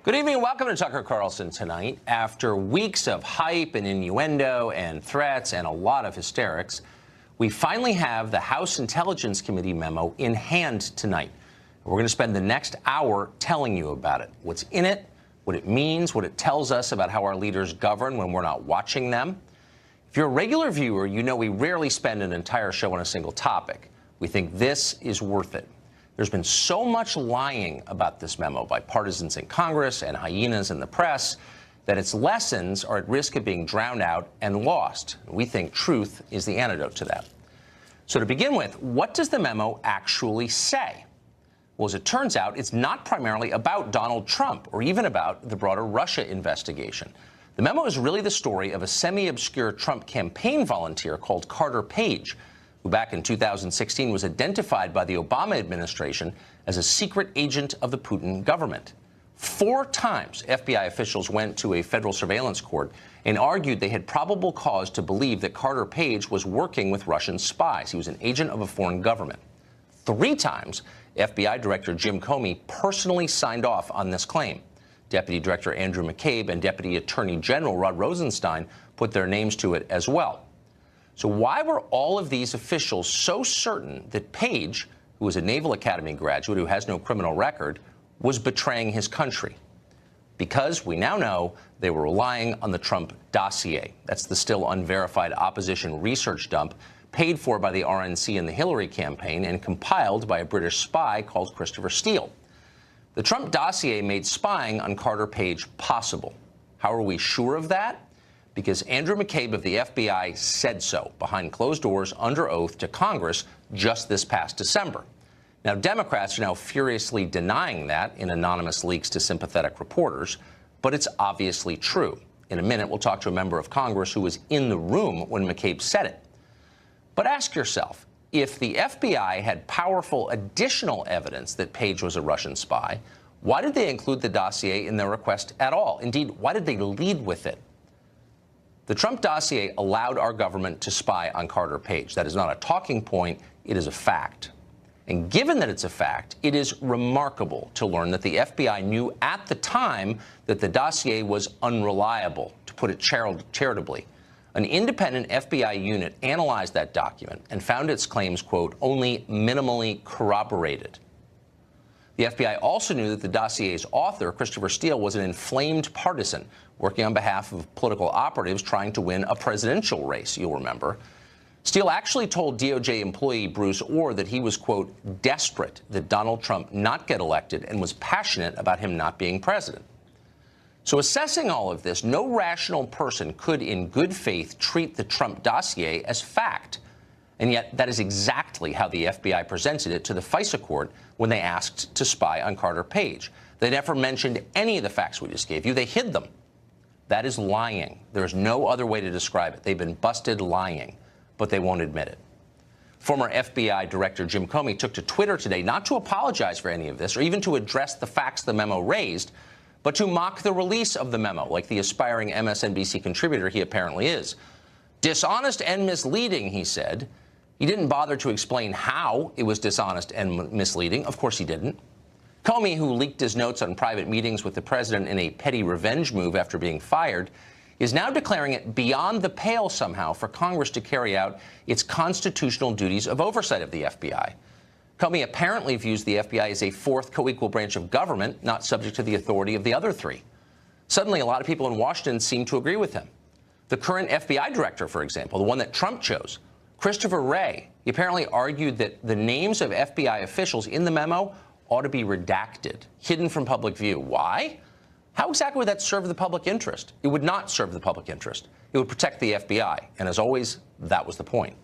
Good evening and welcome to Tucker Carlson Tonight. After weeks of hype and innuendo and threats and a lot of hysterics, we finally have the House Intelligence Committee memo in hand tonight. We're going to spend the next hour telling you about it, what's in it, what it means, what it tells us about how our leaders govern when we're not watching them. If you're a regular viewer, you know we rarely spend an entire show on a single topic. We think this is worth it. There's been so much lying about this memo by partisans in Congress and hyenas in the press that its lessons are at risk of being drowned out and lost. We think truth is the antidote to that. So to begin with, what does the memo actually say? Well, as it turns out, it's not primarily about Donald Trump or even about the broader Russia investigation. The memo is really the story of a semi-obscure Trump campaign volunteer called Carter Page, who back in 2016 was identified by the Obama administration as a secret agent of the Putin government. 4 times, FBI officials went to a federal surveillance court and argued they had probable cause to believe that Carter Page was working with Russian spies. He was an agent of a foreign government. 3 times, FBI Director Jim Comey personally signed off on this claim. Deputy Director Andrew McCabe and Deputy Attorney General Rod Rosenstein put their names to it as well. So why were all of these officials so certain that Page, who was a Naval Academy graduate who has no criminal record, was betraying his country? Because we now know they were relying on the Trump dossier. That's the still unverified opposition research dump paid for by the RNC and the Hillary campaign and compiled by a British spy called Christopher Steele. The Trump dossier made spying on Carter Page possible. How are we sure of that? Because Andrew McCabe of the FBI said so behind closed doors under oath to Congress just this past December. Now, Democrats are now furiously denying that in anonymous leaks to sympathetic reporters, but it's obviously true. In a minute, we'll talk to a member of Congress who was in the room when McCabe said it. But ask yourself, if the FBI had powerful additional evidence that Page was a Russian spy, why did they include the dossier in their request at all? Indeed, why did they lead with it? The Trump dossier allowed our government to spy on Carter Page. That is not a talking point. It is a fact. And given that it's a fact, it is remarkable to learn that the FBI knew at the time that the dossier was unreliable, to put it charitably. An independent FBI unit analyzed that document and found its claims, quote, only minimally corroborated. The FBI also knew that the dossier's author, Christopher Steele, was an inflamed partisan working on behalf of political operatives trying to win a presidential race, you'll remember. Steele actually told DOJ employee Bruce Orr that he was, quote, desperate that Donald Trump not get elected and was passionate about him not being president. So assessing all of this, no rational person could in good faith treat the Trump dossier as fact. And yet that is exactly how the FBI presented it to the Fisa court when they asked to spy on Carter Page. They never mentioned any of the facts we just gave you. They hid them. That is lying. There is no other way to describe it. They've been busted lying, but they won't admit it. Former FBI Director Jim Comey took to Twitter today not to apologize for any of this or even to address the facts the memo raised, but to mock the release of the memo, like the aspiring MSNBC contributor he apparently is. Dishonest and misleading, he said. He didn't bother to explain how it was dishonest and misleading. Of course he didn't. Comey, who leaked his notes on private meetings with the president in a petty revenge move after being fired, is now declaring it beyond the pale somehow for Congress to carry out its constitutional duties of oversight of the FBI. Comey apparently views the FBI as a fourth co-equal branch of government, not subject to the authority of the other 3. Suddenly, a lot of people in Washington seem to agree with him. The current FBI director, for example, the one that Trump chose, Christopher Wray, he apparently argued that the names of FBI officials in the memo ought to be redacted, hidden from public view. Why? How exactly would that serve the public interest? It would not serve the public interest. It would protect the FBI. And as always, that was the point.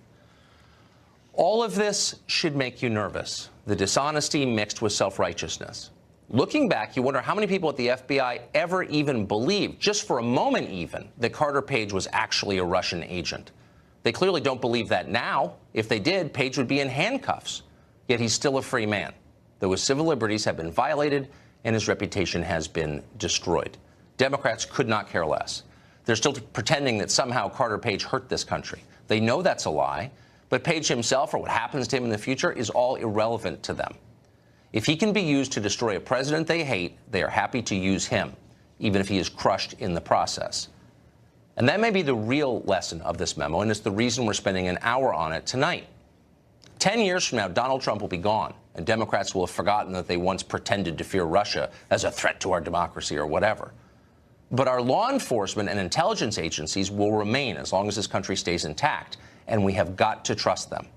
All of this should make you nervous, the dishonesty mixed with self-righteousness. Looking back, you wonder how many people at the FBI ever even believed, just for a moment even, that Carter Page was actually a Russian agent. They clearly don't believe that now. If they did, Page would be in handcuffs. Yet he's still a free man, though his civil liberties have been violated and his reputation has been destroyed. Democrats could not care less. They're still pretending that somehow Carter Page hurt this country. They know that's a lie, but Page himself or what happens to him in the future is all irrelevant to them. If he can be used to destroy a president they hate, they are happy to use him, even if he is crushed in the process. And that may be the real lesson of this memo, and it's the reason we're spending an hour on it tonight. 10 years from now, Donald Trump will be gone, and Democrats will have forgotten that they once pretended to fear Russia as a threat to our democracy or whatever. But our law enforcement and intelligence agencies will remain as long as this country stays intact, and we have got to trust them.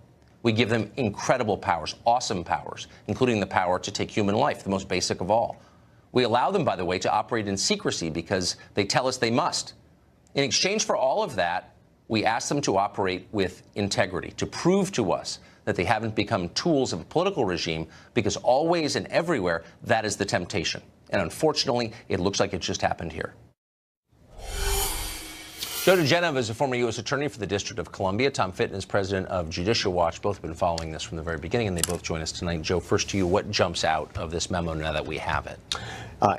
We give them incredible powers, awesome powers, including the power to take human life, the most basic of all. We allow them, by the way, to operate in secrecy because they tell us they must. In exchange for all of that, we ask them to operate with integrity, to prove to us that they haven't become tools of a political regime, because always and everywhere, that is the temptation. And unfortunately, it looks like it just happened here. Joe DeGenova is a former U.S. attorney for the District of Columbia. Tom Fitton is president of Judicial Watch. Both have been following this from the very beginning, and they both join us tonight. Joe, first to you, what jumps out of this memo now that we have it?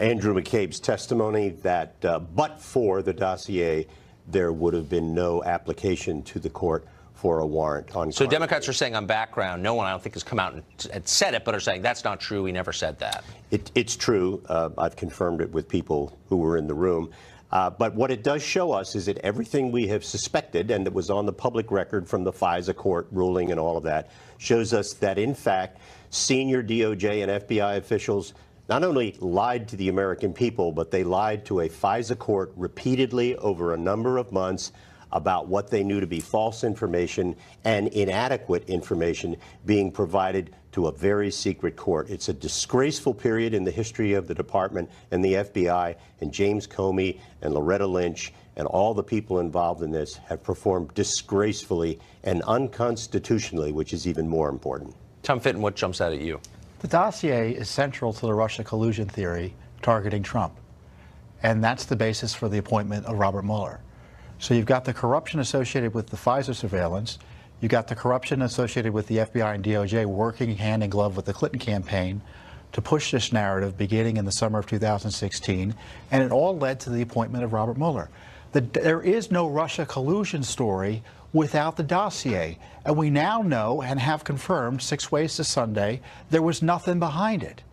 Andrew McCabe's testimony that but for the dossier, there would have been no application to the court for a warrant on. So Democrats are saying on background, no one, I don't think, has come out and said it, but are saying that's not true. He never said that. It's true. I've confirmed it with people who were in the room. But what it does show us is that everything we have suspected, and that was on the public record from the Fisa court ruling and all of that, shows us that, in fact, senior DOJ and FBI officials not only lied to the American people, but they lied to a Fisa court repeatedly over a number of months about what they knew to be false information and inadequate information being provided to a very secret court. It's a disgraceful period in the history of the department and the FBI, and James Comey and Loretta Lynch and all the people involved in this have performed disgracefully and unconstitutionally, which is even more important. Tom Fitton, what jumps out at you? The dossier is central to the Russia collusion theory targeting Trump, and that's the basis for the appointment of Robert Mueller. So you've got the corruption associated with the Fisa surveillance, you've got the corruption associated with the FBI and DOJ working hand in glove with the Clinton campaign to push this narrative beginning in the summer of 2016, and it all led to the appointment of Robert Mueller. There is no Russia collusion story without the dossier, and we now know and have confirmed 6 ways to Sunday there was nothing behind it.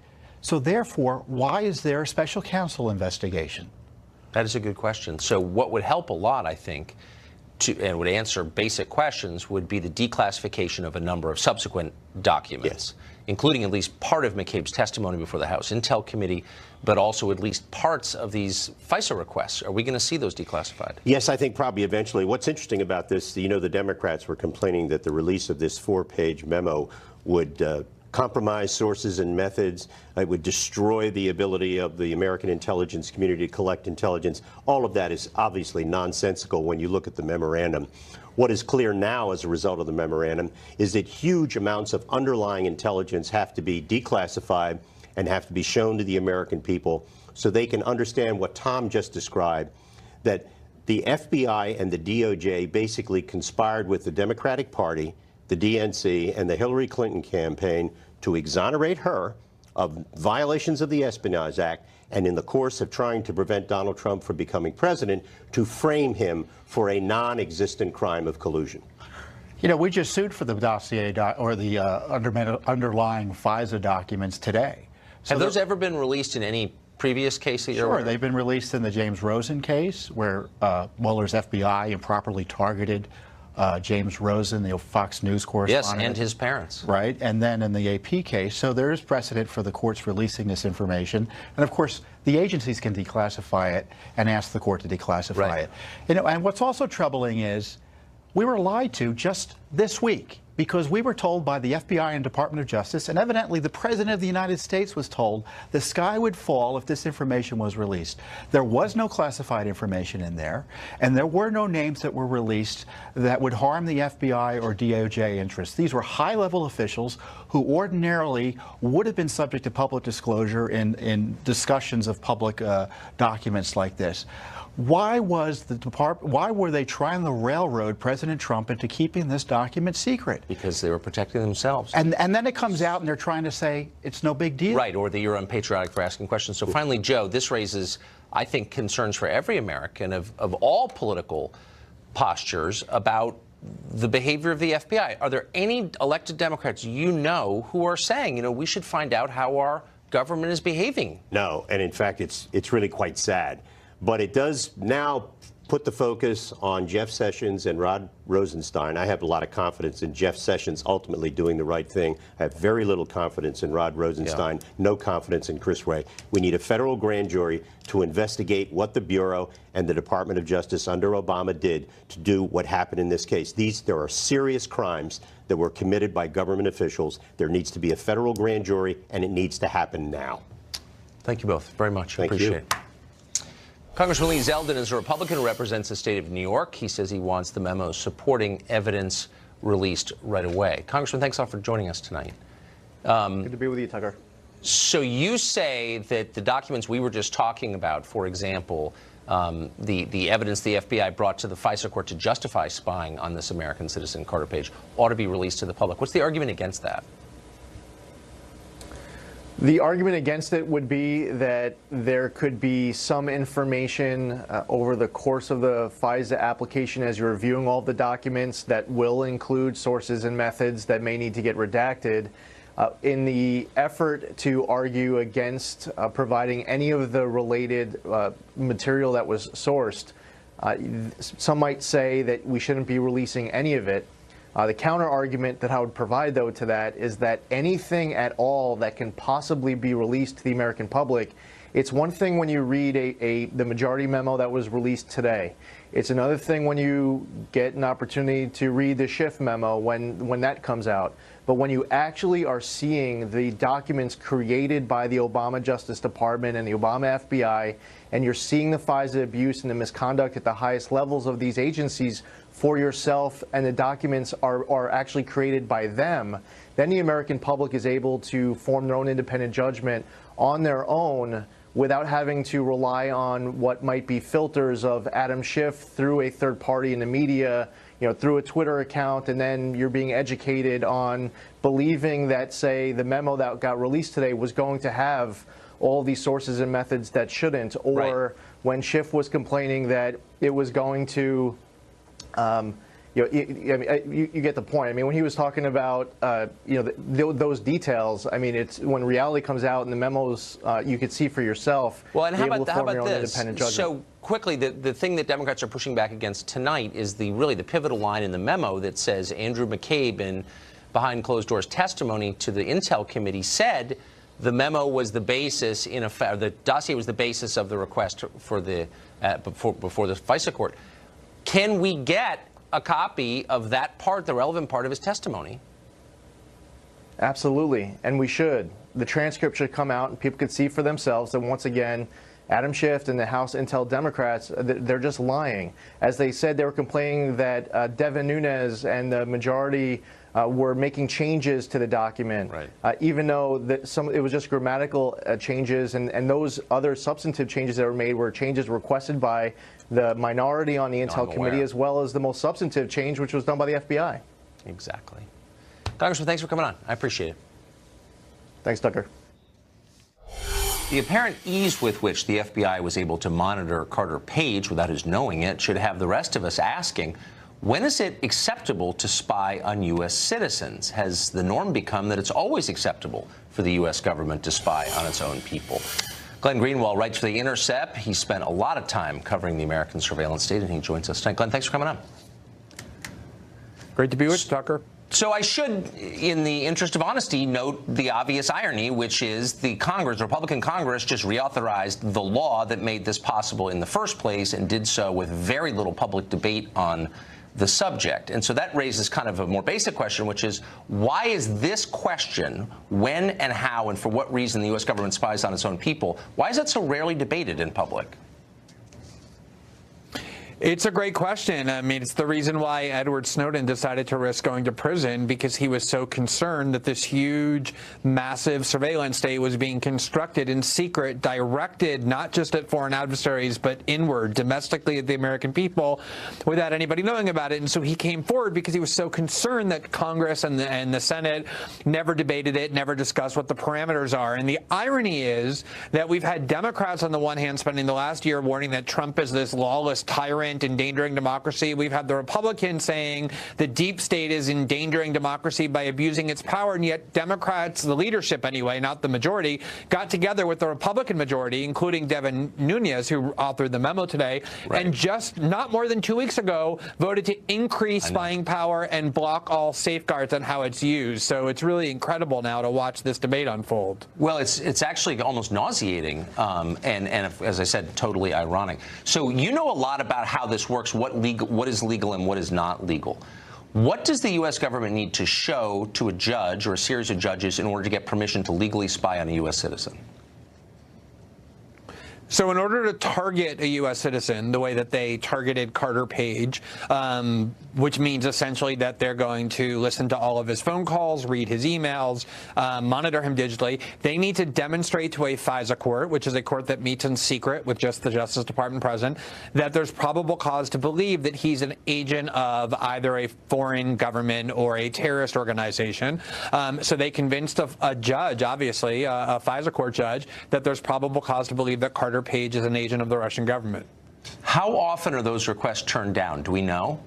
So therefore, why is there a special counsel investigation? That is a good question. So what would help a lot, I think, and would answer basic questions, would be the declassification of a number of subsequent documents, including at least part of McCabe's testimony before the House Intel Committee, but also at least parts of these FISA requests. Are we going to see those declassified? Yes, I think probably eventually. What's interesting about this, you know, the Democrats were complaining that the release of this 4-page memo would compromise sources and methods. It would destroy the ability of the American intelligence community to collect intelligence. All of that is obviously nonsensical when you look at the memorandum. What is clear now as a result of the memorandum is that huge amounts of underlying intelligence have to be declassified and have to be shown to the American people so they can understand what Tom just described, that the FBI and the DOJ basically conspired with the Democratic Party, the DNC, and the Hillary Clinton campaign to exonerate her of violations of the Espionage Act, and in the course of trying to prevent Donald Trump from becoming president, to frame him for a non-existent crime of collusion. You know, we just sued for the dossier or the underlying FISA documents today. So have those ever been released in any previous case that you're aware of? Sure, they've been released in the James Rosen case, where Mueller's FBI improperly targeted James Rosen, the Fox News correspondent. Yes, and his parents. Right, and then in the AP case. So there is precedent for the courts releasing this information. And of course, the agencies can declassify it and ask the court to declassify it. You know, and what's also troubling is we were lied to just this week, because we were told by the FBI and Department of Justice, and evidently the President of the United States was told, the sky would fall if this information was released. There was no classified information in there, and there were no names that were released that would harm the FBI or DOJ interests. These were high-level officials who ordinarily would have been subject to public disclosure in discussions of public documents like this. Why was the department? Why were they trying to railroad President Trump into keeping this document secret? Because they were protecting themselves. And then it comes out and they're trying to say it's no big deal. Right, or that you're unpatriotic for asking questions. So finally, Joe, this raises, I think, concerns for every American of all political postures about the behavior of the FBI. Are there any elected Democrats you know who are saying, we should find out how our government is behaving? No, and in fact, it's really quite sad. But it does now put the focus on Jeff Sessions and Rod Rosenstein. I have a lot of confidence in Jeff Sessions ultimately doing the right thing. I have very little confidence in Rod Rosenstein, no confidence in Chris Wray. We need a federal grand jury to investigate what the Bureau and the Department of Justice under Obama did to do what happened in this case. There are serious crimes that were committed by government officials. There needs to be a federal grand jury, and it needs to happen now. Thank you both very much. Thank Appreciate you. it. Congressman Lee Zeldin is a Republican who represents the state of New York. He says he wants the memo supporting evidence released right away. Congressman, thanks a lot for joining us tonight. Good to be with you, Tucker. So you say that the documents we were just talking about, for example, the evidence the FBI brought to the Fisa court to justify spying on this American citizen, Carter Page, ought to be released to the public. What's the argument against that? The argument against it would be that there could be some information over the course of the FISA application as you're reviewing all the documents that will include sources and methods that may need to get redacted. In the effort to argue against providing any of the related material that was sourced, some might say that we shouldn't be releasing any of it. The counter argument that I would provide, though, to that is that anything at all that can possibly be released to the American public, it's one thing when you read the majority memo that was released today. It's another thing when you get an opportunity to read the Schiff memo when that comes out. But when you actually are seeing the documents created by the Obama Justice Department and the Obama FBI, and you're seeing the FISA abuse and the misconduct at the highest levels of these agencies for yourself, and the documents are actually created by them, then the American public is able to form their own independent judgment on their own without having to rely on what might be filters of Adam Schiff through a third party in the media, through a Twitter account, and then you're being educated on believing that, say, the memo that got released today was going to have all these sources and methods that shouldn't, or when Schiff was complaining that it was going to you get the point. I mean, when he was talking about those details, I mean, it's when reality comes out in the memos, you could see for yourself. Well, and how about this? So quickly, the thing that Democrats are pushing back against tonight is really the pivotal line in the memo that says Andrew McCabe, in behind closed doors testimony to the Intel Committee, said the memo was the basis, the dossier was the basis of the request for the before the FISA court. Can we get a copy of that part, the relevant part of his testimony? Absolutely, and we should. The transcript should come out and people could see for themselves. And once again, Adam Schiff and the House Intel Democrats, they're just lying. As they said, they were complaining that Devin Nunes and the majority were making changes to the document, even though it was just grammatical changes, and those other substantive changes that were made were changes requested by the minority on the Intel Committee, as well as the most substantive change, which was done by the FBI. Exactly. Congressman, thanks for coming on. I appreciate it. Thanks, Tucker. The apparent ease with which the FBI was able to monitor Carter Page without his knowing it should have the rest of us asking, when is it acceptable to spy on U.S. citizens? Has the norm become that it's always acceptable for the U.S. government to spy on its own people? Glenn Greenwald writes for The Intercept. He spent a lot of time covering the American surveillance state, and he joins us tonight. Glenn, thanks for coming on. Great to be with you, Tucker. So I should, in the interest of honesty, note the obvious irony, which is the Republican Congress, just reauthorized the law that made this possible in the first place, and did so with very little public debate on the subject. And so that raises kind of a more basic question, which is, why is this question, when and how and for what reason the U.S. government spies on its own people, why is that so rarely debated in public? It's a great question. I mean, it's the reason why Edward Snowden decided to risk going to prison, because he was so concerned that this huge, massive surveillance state was being constructed in secret, directed not just at foreign adversaries, but inward, domestically at the American people, without anybody knowing about it. And so he came forward because he was so concerned that Congress and the Senate never debated it, never discussed what the parameters are. And the irony is that we've had Democrats on the one hand spending the last year warning that Trump is this lawless tyrant tyrant, endangering democracy. We've had the Republicans saying the deep state is endangering democracy by abusing its power, and yet Democrats, the leadership anyway, not the majority, got together with the Republican majority, including Devin Nunes, who authored the memo today, and just not more than 2 weeks ago voted to increase spying power and block all safeguards on how it's used. So it's really incredible now to watch this debate unfold. Well, it's actually almost nauseating, and as I said, totally ironic. So you know a lot about how this works, what is legal and what is not legal. What does the U.S. government need to show to a judge or a series of judges in order to get permission to legally spy on a U.S. citizen? So in order to target a U.S. citizen the way that they targeted Carter Page, which means essentially that they're going to listen to all of his phone calls, read his emails, monitor him digitally, they need to demonstrate to a Fisa court, which is a court that meets in secret with just the Justice Department present, that there's probable cause to believe that he's an agent of either a foreign government or a terrorist organization. So they convinced a judge, obviously, a Fisa court judge, that there's probable cause to believe that Carter Page is an agent of the Russian government. How often are those requests turned down? Do we know?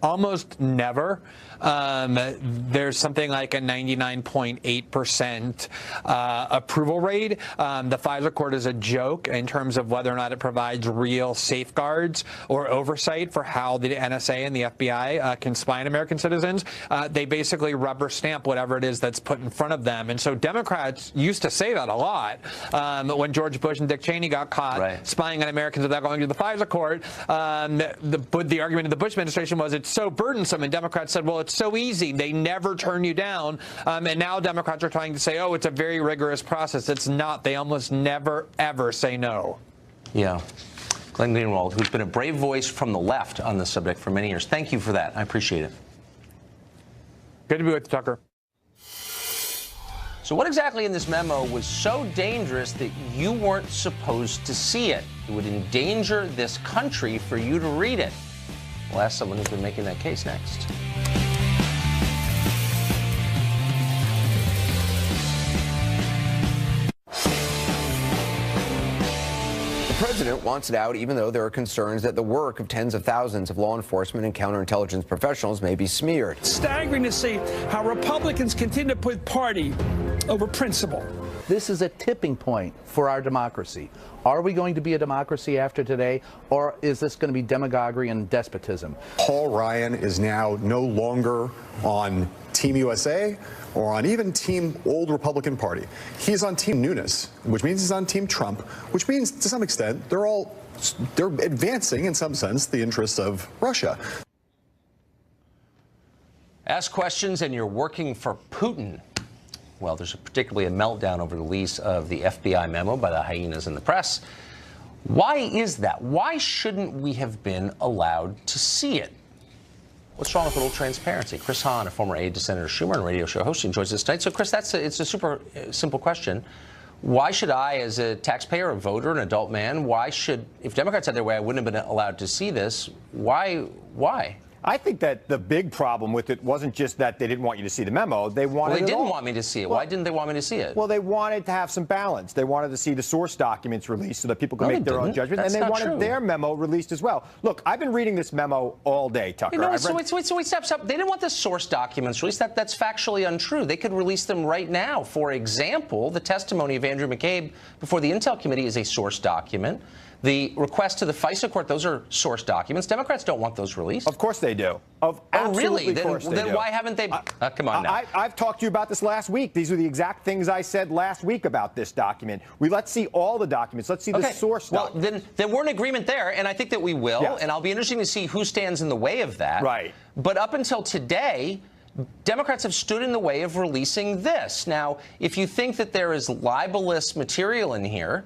Almost never. There's something like a 99.8% approval rate. The Fisa court is a joke in terms of whether or not it provides real safeguards or oversight for how the NSA and the FBI can spy on American citizens. They basically rubber stamp whatever it is that's put in front of them. And so Democrats used to say that a lot. When George Bush and Dick Cheney got caught spying on Americans without going to the Fisa court, the argument of the Bush administration was it's so burdensome, and Democrats said, well, it's so easy. They never turn you down. And now Democrats are trying to say, oh, it's a very rigorous process. It's not. They almost never, ever say no. Yeah. Glenn Greenwald, who's been a brave voice from the left on this subject for many years. Thank you for that. I appreciate it. Good to be with you, Tucker. So what exactly in this memo was so dangerous that you weren't supposed to see it? It would endanger this country for you to read it. We'll ask someone who's been making that case next. The president wants it out, even though there are concerns that the work of tens of thousands of law enforcement and counterintelligence professionals may be smeared. It's staggering to see how Republicans continue to put party over principle. This is a tipping point for our democracy. Are we going to be a democracy after today, or is this going to be demagoguery and despotism? Paul Ryan is now no longer on Team USA or on even Team Old Republican Party. He's on Team Nunes, which means he's on Team Trump, which means to some extent they're advancing in some sense the interests of Russia. Ask questions and you're working for Putin. Well, there's particularly a meltdown over the release of the FBI memo by the hyenas in the press. Why is that? Why shouldn't we have been allowed to see it? What's wrong with a little transparency? Chris Hahn, a former aide to Senator Schumer and radio show host, joins us tonight. So, Chris, it's a super simple question. Why should I, as a taxpayer, a voter, an adult man, if Democrats had their way, I wouldn't have been allowed to see this. Why? I think that the big problem with it wasn't just that they didn't want you to see the memo. They wanted Well, they didn't want me to see it. Why didn't they want me to see it? Well, they wanted to have some balance. They wanted to see the source documents released so that people could make their own judgment. And they wanted their memo released as well. Look, I've been reading this memo all day, Tucker. Stop. They didn't want the source documents released. That's factually untrue. They could release them right now. For example, the testimony of Andrew McCabe before the Intel Committee is a source document. The request to the FISA court, those are source documents. Democrats don't want those released. Of course they do. Really? Then why haven't they? Come on now. I've talked to you about this last week. These are the exact things I said last week about this document. Let's see all the documents. Let's see the source document. Well, then we're in agreement there, and I think that we will. Yes. And I'll be interested to see who stands in the way of that. Right. But up until today, Democrats have stood in the way of releasing this. Now, if you think that there is libelous material in here,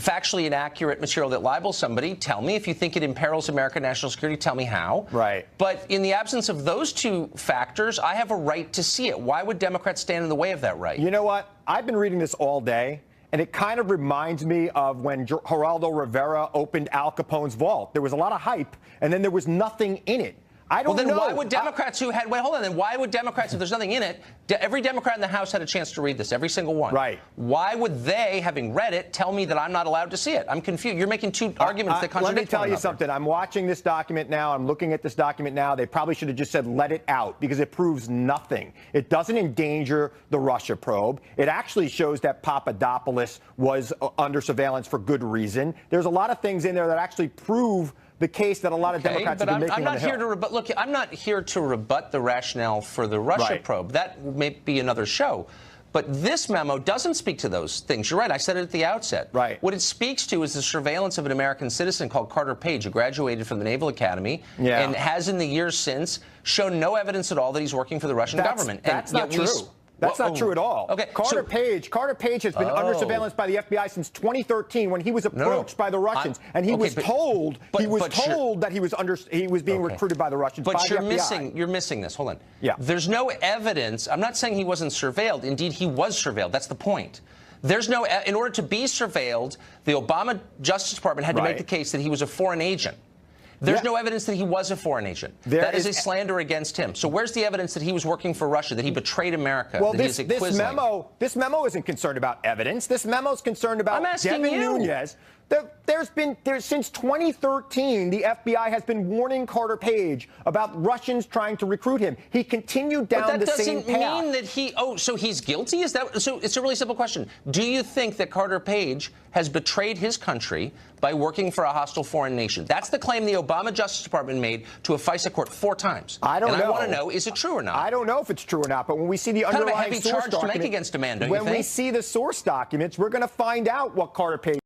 factually inaccurate material that libels somebody, tell me. If you think it imperils American national security, tell me how. Right. But in the absence of those two factors, I have a right to see it. Why would Democrats stand in the way of that right? You know what? I've been reading this all day, and it kind of reminds me of when Geraldo Rivera opened Al Capone's vault. There was a lot of hype, and then there was nothing in it. I don't know. Well, then why would Democrats who had, wait, hold on, then why would Democrats, if there's nothing in it, every Democrat in the House had a chance to read this, every single one. Right. Why would they, having read it, tell me that I'm not allowed to see it? I'm confused. You're making two arguments that contradict Let me tell one you another. something. I'm watching this document now. I'm looking at this document now. They probably should have just said let it out because it proves nothing. It doesn't endanger the Russia probe. It actually shows that Papadopoulos was under surveillance for good reason. There's a lot of things in there that actually prove the case that a lot of Democrats have been making. I'm not here to rebut. Look, I'm not here to rebut the rationale for the Russia probe. That may be another show. But this memo doesn't speak to those things. You're right. I said it at the outset. Right. What it speaks to is the surveillance of an American citizen called Carter Page, who graduated from the Naval Academy and has in the years since shown no evidence at all that he's working for the Russian government. That's not true. That's not true at all. Okay, Carter Page has been under surveillance by the FBI since 2013 when he was approached by the Russians, and he was told that he was being recruited by the Russians. But by the FBI. you're missing this. Hold on. Yeah. There's no evidence. I'm not saying he wasn't surveilled. Indeed, he was surveilled. That's the point. There's no. In order to be surveilled, the Obama Justice Department had to make the case that he was a foreign agent. There's no evidence that he was a foreign agent. That is a slander against him. So where's the evidence that he was working for Russia, that he betrayed America? Well, that this memo isn't concerned about evidence. This memo is concerned about Devin Nunes. Since 2013, the FBI has been warning Carter Page about Russians trying to recruit him. He continued down the same path. That doesn't mean that he. Oh, so he's guilty? Is that so? It's a really simple question. Do you think that Carter Page has betrayed his country by working for a hostile foreign nation? That's the claim the Obama Justice Department made to a FISA court 4 times. I don't know. And I want to know, is it true or not? I don't know if it's true or not, but when we see the underlying kind of a heavy source charge to make against a man, don't you think? When we see the source documents, we're going to find out what Carter Page